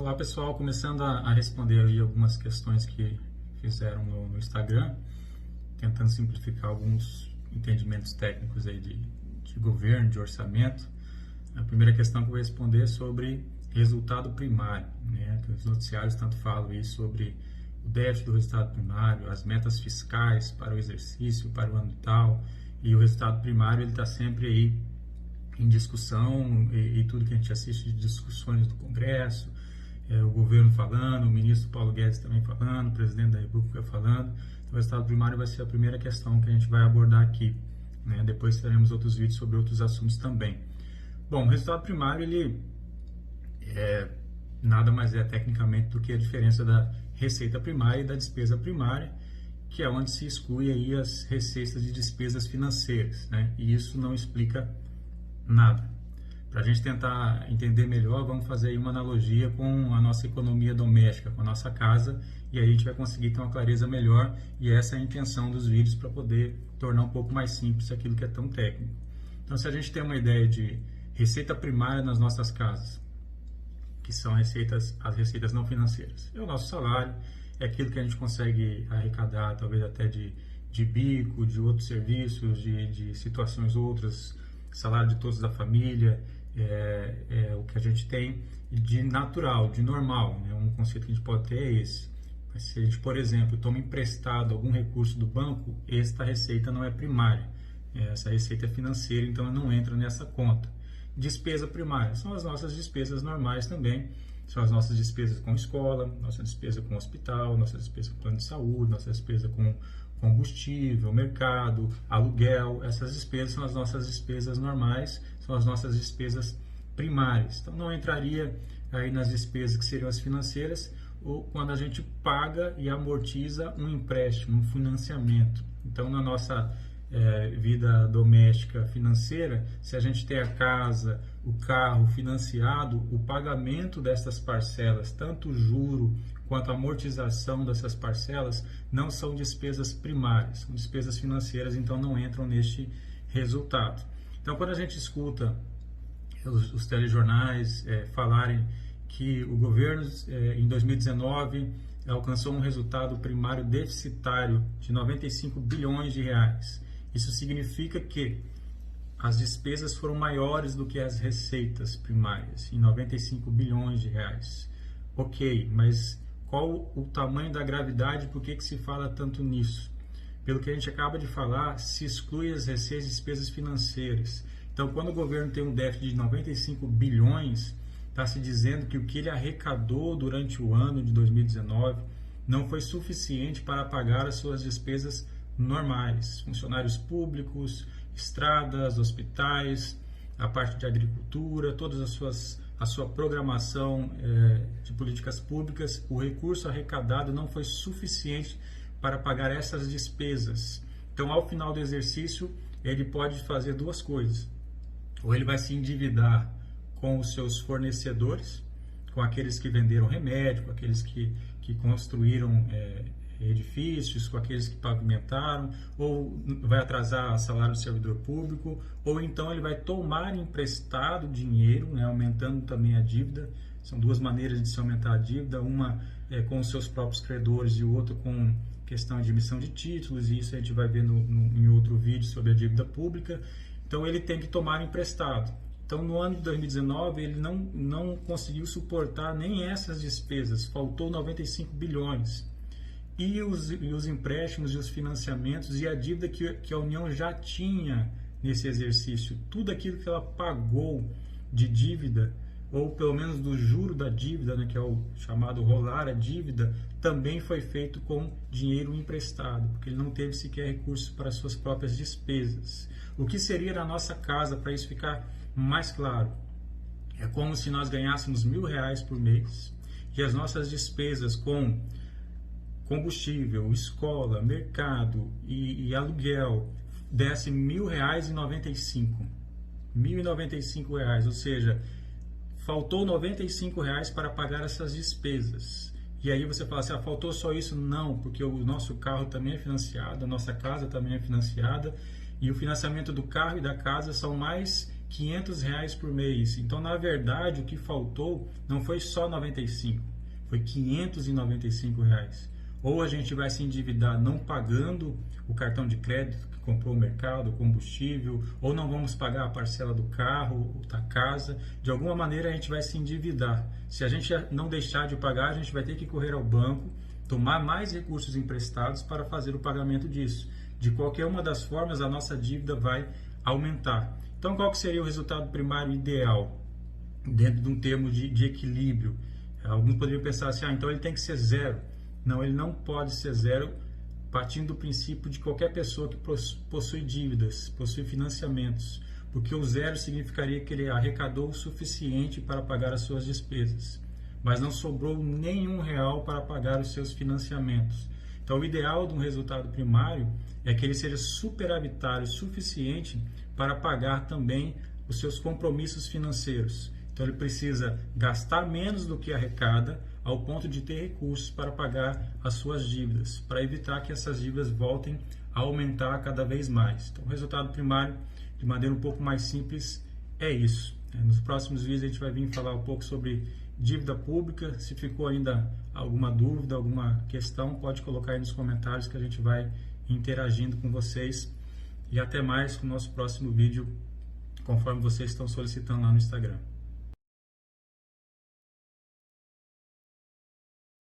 Olá pessoal, começando a responder aí algumas questões que fizeram no Instagram, tentando simplificar alguns entendimentos técnicos aí de governo, de orçamento. A primeira questão que eu vou responder é sobre resultado primário, né? Que os noticiários tanto falam aí sobre o déficit do resultado primário, as metas fiscais para o exercício, para o ano tal, e o resultado primário ele está sempre aí em discussão e tudo que a gente assiste de discussões do Congresso, o governo falando, o ministro Paulo Guedes também falando, o presidente da República falando. Então, o resultado primário vai ser a primeira questão que a gente vai abordar aqui, né? Depois teremos outros vídeos sobre outros assuntos também. Bom, o resultado primário ele nada mais é tecnicamente do que a diferença da receita primária e da despesa primária, que é onde se exclui aí as receitas de despesas financeiras, né? E isso não explica nada. Para a gente tentar entender melhor, vamos fazer aí uma analogia com a nossa economia doméstica, com a nossa casa, e aí a gente vai conseguir ter uma clareza melhor, e essa é a intenção dos vídeos, para poder tornar um pouco mais simples aquilo que é tão técnico. Então, se a gente tem uma ideia de receita primária nas nossas casas, que são as receitas não financeiras, é o nosso salário, é aquilo que a gente consegue arrecadar, talvez até de bico, de outros serviços, de situações outras, salário de todos da família, o que a gente tem de natural, de normal, né? Um conceito que a gente pode ter é esse. Mas se a gente, por exemplo, toma emprestado algum recurso do banco, esta receita não é primária, essa receita é financeira, então ela não entra nessa conta. Despesa primária são as nossas despesas normais também, são as nossas despesas com escola, nossa despesa com hospital, nossa despesa com plano de saúde, nossa despesa com combustível, mercado, aluguel. Essas despesas são as nossas despesas normais, são as nossas despesas primárias. Então não entraria aí nas despesas que seriam as financeiras, ou quando a gente paga e amortiza um empréstimo, um financiamento. Então na nossa vida doméstica financeira, se a gente tem a casa, o carro financiado, o pagamento dessas parcelas, tanto o juro quanto a amortização dessas parcelas, não são despesas primárias, são despesas financeiras, então não entram neste resultado. Então, quando a gente escuta os telejornais falarem que o governo, em 2019, alcançou um resultado primário deficitário de 95 bilhões de reais, isso significa que as despesas foram maiores do que as receitas primárias, em 95 bilhões de reais. Ok, mas qual o tamanho da gravidade, por que se fala tanto nisso? Pelo que a gente acaba de falar, se exclui as receitas e despesas financeiras. Então, quando o governo tem um déficit de 95 bilhões, está se dizendo que o que ele arrecadou durante o ano de 2019 não foi suficiente para pagar as suas despesas normais, funcionários públicos, estradas, hospitais, a parte de agricultura, todas a sua programação de políticas públicas, o recurso arrecadado não foi suficiente para pagar essas despesas. Então, ao final do exercício, ele pode fazer duas coisas. Ou ele vai se endividar com os seus fornecedores, com aqueles que venderam remédio, com aqueles que construíram edifícios, com aqueles que pavimentaram, ou vai atrasar salário do servidor público, ou então ele vai tomar emprestado dinheiro, né, aumentando também a dívida. São duas maneiras de se aumentar a dívida, uma com os seus próprios credores e outra com questão de emissão de títulos, e isso a gente vai ver em outro vídeo sobre a dívida pública. Então ele tem que tomar emprestado. Então no ano de 2019 ele não conseguiu suportar nem essas despesas, faltou 95 bilhões. E os empréstimos e os financiamentos e a dívida que a União já tinha nesse exercício, tudo aquilo que ela pagou de dívida, ou pelo menos do juro da dívida, né, que é o chamado rolar a dívida, também foi feito com dinheiro emprestado, porque ele não teve sequer recursos para suas próprias despesas. O que seria na nossa casa, para isso ficar mais claro? É como se nós ganhássemos R$1.000 por mês e as nossas despesas com combustível, escola, mercado e aluguel desse R$1.000,95. R$1.095, ou seja, faltou R$95 para pagar essas despesas. E aí você fala assim, faltou só isso? Não, porque o nosso carro também é financiado, a nossa casa também é financiada, e o financiamento do carro e da casa são mais R$ 500 por mês. Então, na verdade, o que faltou não foi só 95, foi R$ 595. Ou a gente vai se endividar não pagando o cartão de crédito que comprou o mercado, o combustível, ou não vamos pagar a parcela do carro, da casa. De alguma maneira a gente vai se endividar. Se a gente não deixar de pagar, a gente vai ter que correr ao banco, tomar mais recursos emprestados para fazer o pagamento disso. De qualquer uma das formas, a nossa dívida vai aumentar. Então, qual que seria o resultado primário ideal? Dentro de um termo de equilíbrio. Alguns poderiam pensar assim, então ele tem que ser zero. Não, ele não pode ser zero, partindo do princípio de qualquer pessoa que possui dívidas, possui financiamentos, porque o zero significaria que ele arrecadou o suficiente para pagar as suas despesas, mas não sobrou nenhum real para pagar os seus financiamentos. Então, o ideal de um resultado primário é que ele seja superavitário o suficiente para pagar também os seus compromissos financeiros. Então, ele precisa gastar menos do que arrecada, ao ponto de ter recursos para pagar as suas dívidas, para evitar que essas dívidas voltem a aumentar cada vez mais. Então, o resultado primário, de maneira um pouco mais simples, é isso. Nos próximos vídeos a gente vai vir falar um pouco sobre dívida pública. Se ficou ainda alguma dúvida, alguma questão, pode colocar aí nos comentários que a gente vai interagindo com vocês. E até mais com o nosso próximo vídeo, conforme vocês estão solicitando lá no Instagram.